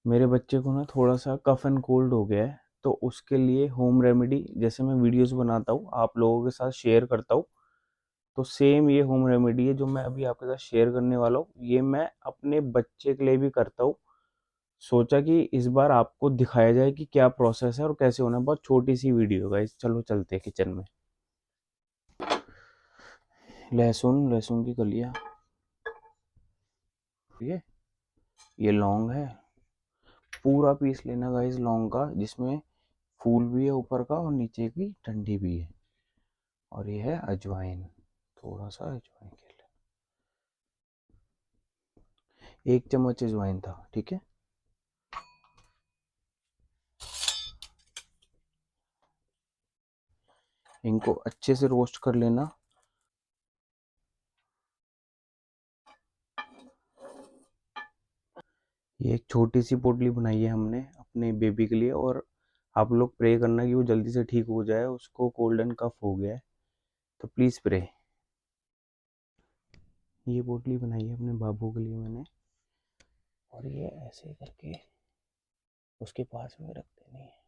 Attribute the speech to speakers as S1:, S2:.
S1: मेरे बच्चे को ना थोड़ा सा कफ एंड कोल्ड हो गया है, तो उसके लिए होम रेमेडी, जैसे मैं वीडियोस बनाता हूँ आप लोगों के साथ शेयर करता हूँ, तो सेम ये होम रेमेडी है जो मैं अभी आपके साथ शेयर करने वाला हूँ, ये मैं अपने बच्चे के लिए भी करता हूँ। सोचा कि इस बार आपको दिखाया जाए कि क्या प्रोसेस है और कैसे होना है। बहुत छोटी सी वीडियो गाइस, चलो चलते हैं किचन में। लहसुन, लहसुन की कलियां, ये लौंग है, पूरा पीस लेना गाइस लौंग का, जिसमें फूल भी है ऊपर का और नीचे की डंडी भी है। और ये है अजवाइन, थोड़ा सा अजवाइन के लिए 1 चम्मच अजवाइन था, ठीक है। इनको अच्छे से रोस्ट कर लेना। ये एक छोटी सी पोटली बनाई है हमने अपने बेबी के लिए, और आप लोग प्रे करना कि वो जल्दी से ठीक हो जाए, उसको कोल्ड एंड कफ हो गया है, तो प्लीज़ प्रे। ये पोटली बनाई है अपने बाबू के लिए मैंने, और ये ऐसे करके उसके पास में रख देनी है।